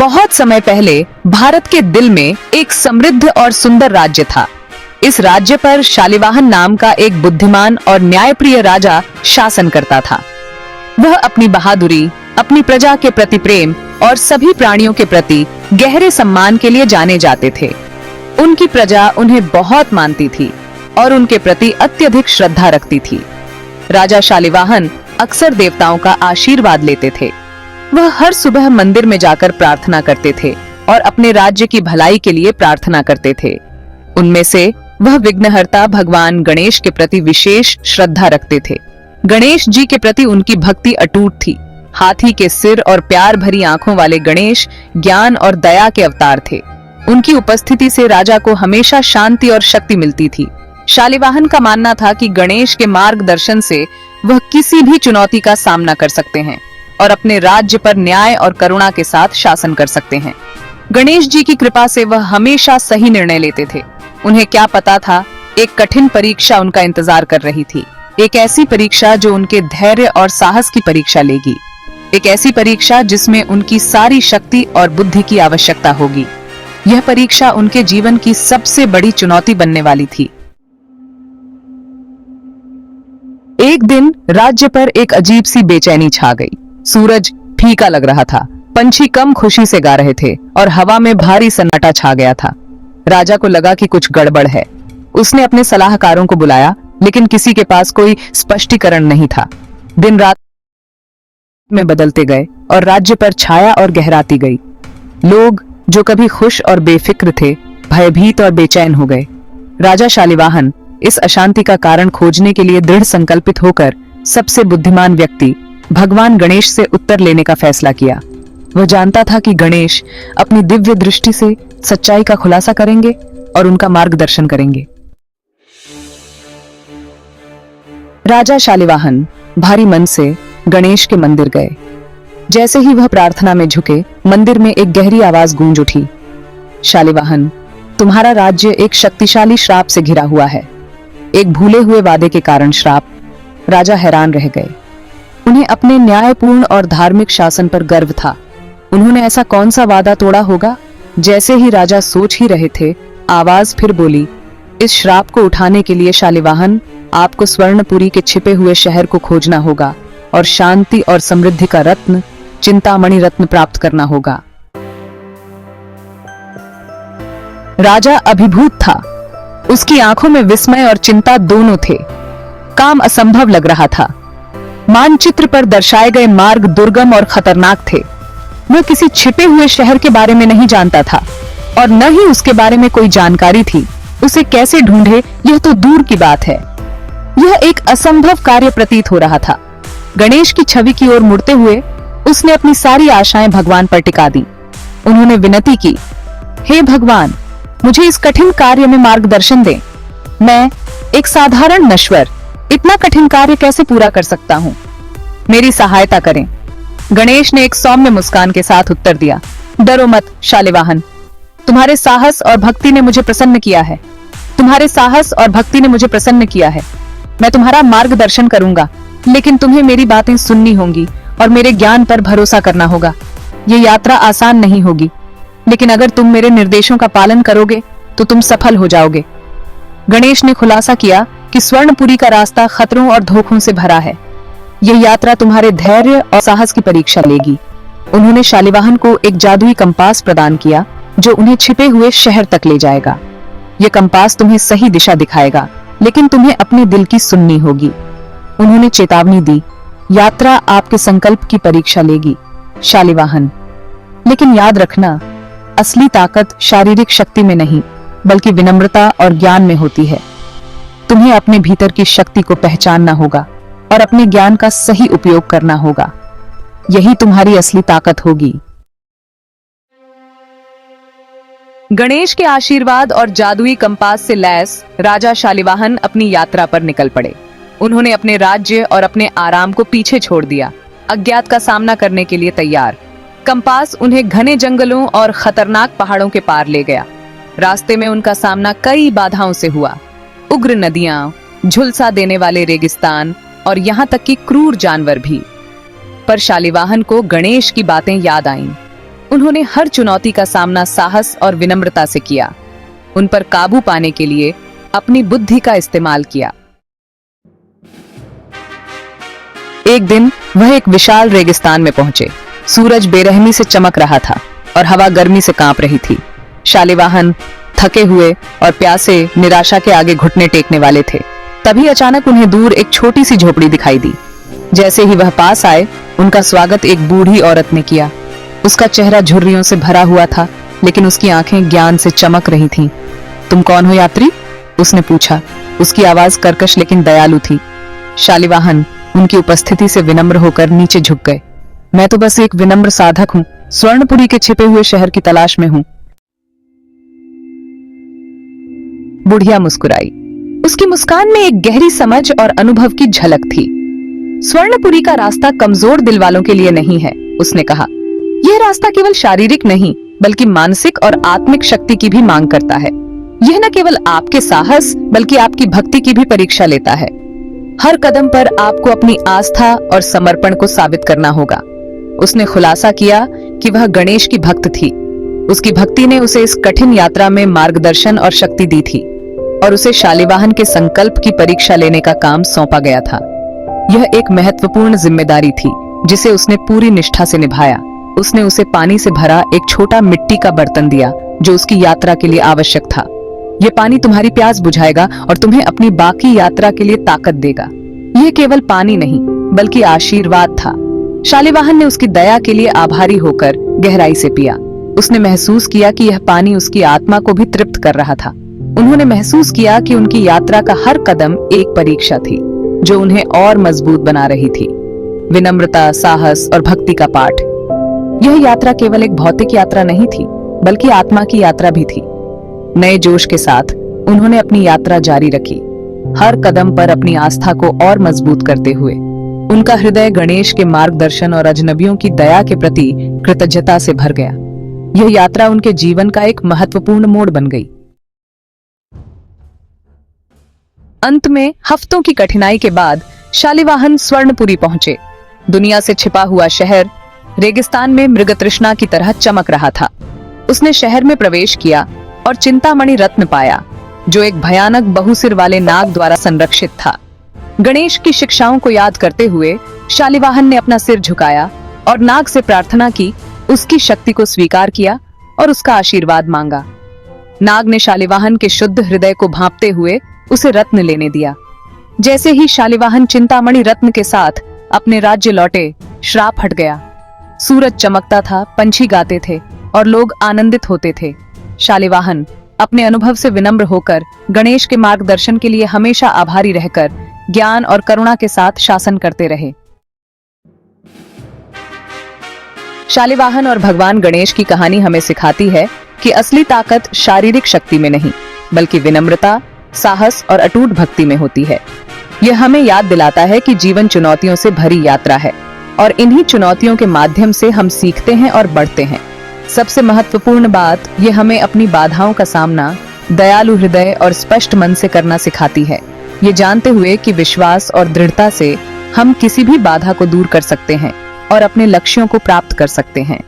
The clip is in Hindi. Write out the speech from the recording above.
बहुत समय पहले भारत के दिल में एक समृद्ध और सुंदर राज्य था। इस राज्य पर शालिवाहन नाम का एक बुद्धिमान और न्यायप्रिय राजा शासन करता था। वह अपनी बहादुरी, अपनी प्रजा के प्रति प्रेम और सभी प्राणियों के प्रति गहरे सम्मान के लिए जाने जाते थे। उनकी प्रजा उन्हें बहुत मानती थी और उनके प्रति अत्यधिक श्रद्धा रखती थी। राजा शालिवाहन अक्सर देवताओं का आशीर्वाद लेते थे। वह हर सुबह मंदिर में जाकर प्रार्थना करते थे और अपने राज्य की भलाई के लिए प्रार्थना करते थे। उनमें से वह विघ्नहर्ता भगवान गणेश के प्रति विशेष श्रद्धा रखते थे। गणेश जी के प्रति उनकी भक्ति अटूट थी। हाथी के सिर और प्यार भरी आंखों वाले गणेश ज्ञान और दया के अवतार थे। उनकी उपस्थिति से राजा को हमेशा शांति और शक्ति मिलती थी। शालिवाहन का मानना था कि गणेश के मार्गदर्शन से वह किसी भी चुनौती का सामना कर सकते हैं और अपने राज्य पर न्याय और करुणा के साथ शासन कर सकते हैं। गणेश जी की कृपा से वह हमेशा सही निर्णय लेते थे। उन्हें क्या पता था, एक कठिन परीक्षा उनका इंतजार कर रही थी। एक ऐसी परीक्षा जो उनके धैर्य और साहस की परीक्षा लेगी। एक ऐसी परीक्षा जिसमें उनकी सारी शक्ति और बुद्धि की आवश्यकता होगी। यह परीक्षा उनके जीवन की सबसे बड़ी चुनौती बनने वाली थी। एक दिन राज्य पर एक अजीब सी बेचैनी छा गई। सूरज फीका लग रहा था, पंछी कम खुशी से गा रहे थे और हवा में भारी सन्नाटा छा गया था। राजा को लगा कि कुछ गड़बड़ है। उसने अपने सलाहकारों को बुलाया, लेकिन किसी के पास कोई स्पष्टीकरण नहीं था। दिन रात में बदलते गए और राज्य पर छाया और गहराती गई। लोग जो कभी खुश और बेफिक्र थे, भयभीत और बेचैन हो गए। राजा शालिवाहन इस अशांति का कारण खोजने के लिए दृढ़ संकल्पित होकर सबसे बुद्धिमान व्यक्ति भगवान गणेश से उत्तर लेने का फैसला किया। वह जानता था कि गणेश अपनी दिव्य दृष्टि से सच्चाई का खुलासा करेंगे और उनका मार्गदर्शन करेंगे। राजा शालिवाहन भारी मन से गणेश के मंदिर गए। जैसे ही वह प्रार्थना में झुके, मंदिर में एक गहरी आवाज गूंज उठी, शालिवाहन, तुम्हारा राज्य एक शक्तिशाली श्राप से घिरा हुआ है। एक भूले हुए वादे के कारण श्राप। राजा हैरान रह गए। उन्हें अपने न्यायपूर्ण और धार्मिक शासन पर गर्व था। उन्होंने ऐसा कौन सा वादा तोड़ा होगा? जैसे ही राजा सोच ही रहे थे, आवाज फिर बोली, इस श्राप को उठाने के लिए शालिवाहन, आपको स्वर्णपुरी के छिपे हुए शहर को खोजना होगा और शांति और समृद्धि का रत्न, चिंतामणि रत्न प्राप्त करना होगा। राजा अभिभूत था। उसकी आंखों में विस्मय और चिंता दोनों थे। काम असंभव लग रहा था। मानचित्र पर दर्शाए गए मार्ग दुर्गम और खतरनाक थे। वह किसी छिपे हुए शहर के बारे में नहीं जानता था और न ही उसके बारे में कोई जानकारी थी। उसे कैसे ढूंढे, यह तो दूर की बात है। यह एक असंभव कार्य प्रतीत हो रहा था। गणेश की छवि की ओर मुड़ते हुए उसने अपनी सारी आशाएं भगवान पर टिका दी। उन्होंने विनती की, हे भगवान, मुझे इस कठिन कार्य में मार्गदर्शन दें। मैं एक साधारण नश्वर इतना कठिन कार्य कैसे पूरा कर सकता हूँ? मेरी सहायता करें। गणेश ने एक सौम्य मुस्कान के साथ उत्तर दिया, डरो मत शालिवाहन, तुम्हारे साहस और भक्ति ने मुझे प्रसन्न किया है। तुम्हारे साहस और भक्ति ने मुझे प्रसन्न किया है। मैं तुम्हारा मार्गदर्शन करूंगा, लेकिन तुम्हें मेरी बातें सुननी होंगी और मेरे ज्ञान पर भरोसा करना होगा। ये यात्रा आसान नहीं होगी, लेकिन अगर तुम मेरे निर्देशों का पालन करोगे तो तुम सफल हो जाओगे। गणेश ने खुलासा किया कि स्वर्णपुरी का रास्ता खतरों और धोखों से भरा है। यह यात्रा तुम्हारे धैर्य और साहस की परीक्षा लेगी। उन्होंने शालिवाहन को एक जादुई कंपास प्रदान किया जो उन्हें छिपे हुए शहर तक ले जाएगा। यह कंपास तुम्हें सही दिशा दिखाएगा, लेकिन तुम्हें अपने दिल की सुननी होगी। उन्होंने चेतावनी दी, यात्रा आपके संकल्प की परीक्षा लेगी शालिवाहन, लेकिन याद रखना, असली ताकत शारीरिक शक्ति में नहीं बल्कि विनम्रता और ज्ञान में होती है। तुम्हें अपने भीतर की शक्ति को पहचानना होगा और अपने ज्ञान का सही उपयोग करना होगा। यही तुम्हारी असली ताकत होगी। गणेश के आशीर्वाद और जादुई कंपास से लैस राजा शालिवाहन अपनी यात्रा पर निकल पड़े। उन्होंने अपने राज्य और अपने आराम को पीछे छोड़ दिया, अज्ञात का सामना करने के लिए तैयार। कंपास उन्हें घने जंगलों और खतरनाक पहाड़ों के पार ले गया। रास्ते में उनका सामना कई बाधाओं से हुआ, उग्र नदियां, झुलसा देने वाले रेगिस्तान और यहाँ तक कि क्रूर जानवर भी। पर शालिवाहन को गणेश की बातें याद आईं। उन्होंने हर चुनौती का सामना साहस और विनम्रता से किया। उन पर काबू पाने के लिए अपनी बुद्धि का इस्तेमाल किया। एक दिन वह एक विशाल रेगिस्तान में पहुंचे। सूरज बेरहमी से चमक रहा था और हवा गर्मी से कांप रही थी। शालिवाहन थके हुए और प्यासे निराशा के आगे घुटने टेकने वाले थे। तभी अचानक उन्हें दूर एक छोटी सी झोपड़ी दिखाई दी। जैसे ही वह पास आए, उनका स्वागत एक बूढ़ी औरत ने किया। उसका चेहरा झुर्रियों से भरा हुआ था, लेकिन उसकी आंखें ज्ञान से चमक रही थीं। तुम कौन हो यात्री? उसने पूछा। उसकी आवाज कर्कश लेकिन दयालु थी। शालिवाहन उनकी उपस्थिति से विनम्र होकर नीचे झुक गए। मैं तो बस एक विनम्र साधक हूँ, स्वर्णपुरी के छिपे हुए शहर की तलाश में हूँ। बुढ़िया मुस्कुराई। उसकी मुस्कान में एक गहरी समझ और अनुभव की झलक थी। स्वर्णपुरी का रास्ता कमजोर दिल वालों के लिए नहीं है, उसने कहा। यह रास्ता केवल शारीरिक नहीं, बल्कि मानसिक और आत्मिक शक्ति की भी मांग करता है। यह न केवल आपके साहस, बल्कि आपकी भक्ति की भी परीक्षा लेता है। हर कदम पर आपको अपनी आस्था और समर्पण को साबित करना होगा। उसने खुलासा किया कि वह गणेश की भक्त थी। उसकी भक्ति ने उसे इस कठिन यात्रा में मार्गदर्शन और शक्ति दी थी, और उसे शालिवाहन के संकल्प की परीक्षा लेने का काम सौंपा गया था। यह एक महत्वपूर्ण जिम्मेदारी थी, जिसे उसने पूरी निष्ठा से निभाया। उसने उसे पानी से भरा एक छोटा मिट्टी का बर्तन दिया, जो उसकी यात्रा के लिए आवश्यक था। यह पानी तुम्हारी प्यास बुझाएगा और तुम्हें अपनी बाकी यात्रा के लिए ताकत देगा। यह केवल पानी नहीं, बल्कि आशीर्वाद था। शालिवाहन ने उसकी दया के लिए आभारी होकर गहराई से पिया। उसने महसूस किया कि यह पानी उसकी आत्मा को भी तृप्त कर रहा था। उन्होंने महसूस किया कि उनकी यात्रा का हर कदम एक परीक्षा थी, जो उन्हें और मजबूत बना रही थी। विनम्रता, साहस और भक्ति का पाठ। यह यात्रा केवल एक भौतिक यात्रा नहीं थी, बल्कि आत्मा की यात्रा भी थी। नए जोश के साथ उन्होंने अपनी यात्रा जारी रखी, हर कदम पर अपनी आस्था को और मजबूत करते हुए। उनका हृदय गणेश के मार्गदर्शन और अजनबियों की दया के प्रति कृतज्ञता से भर गया। यह यात्रा उनके जीवन का एक महत्वपूर्ण मोड़ बन गई। अंत में हफ्तों की कठिनाई के बाद शालिवाहन स्वर्णपुरी पहुंचे। दुनिया से छिपा हुआ शहर रेगिस्तान में मृगतृष्णा की तरह चमक रहा था। उसने शहर में प्रवेश किया और चिंतामणि रत्न पाया, जो एक भयानक बहुसिर वाले नाग द्वारा संरक्षित था। गणेश की शिक्षाओं को याद करते हुए शालिवाहन ने अपना सिर झुकाया और नाग से प्रार्थना की, उसकी शक्ति को स्वीकार किया और उसका आशीर्वाद मांगा। नाग ने शालिवाहन के शुद्ध हृदय को भांपते हुए उसे रत्न लेने दिया। जैसे ही शालिवाहन चिंतामणि रत्न के साथ अपने राज्य लौटे, श्राप हट गया। सूरज चमकता था, पंछी गाते थे और लोग आनंदित होते थे। शालिवाहन अपने अनुभव से विनम्र होकर गणेश के मार्गदर्शन के लिए हमेशा आभारी रहकर ज्ञान और करुणा के साथ शासन करते रहे। शालिवाहन और भगवान गणेश की कहानी हमें सिखाती है कि असली ताकत शारीरिक शक्ति में नहीं, बल्कि विनम्रता, साहस और अटूट भक्ति में होती है। यह हमें याद दिलाता है कि जीवन चुनौतियों से भरी यात्रा है, और इन्हीं चुनौतियों के माध्यम से हम सीखते हैं और बढ़ते हैं। सबसे महत्वपूर्ण बात, यह हमें अपनी बाधाओं का सामना दयालु हृदय और स्पष्ट मन से करना सिखाती है। ये जानते हुए कि विश्वास और दृढ़ता से हम किसी भी बाधा को दूर कर सकते हैं और अपने लक्ष्यों को प्राप्त कर सकते हैं।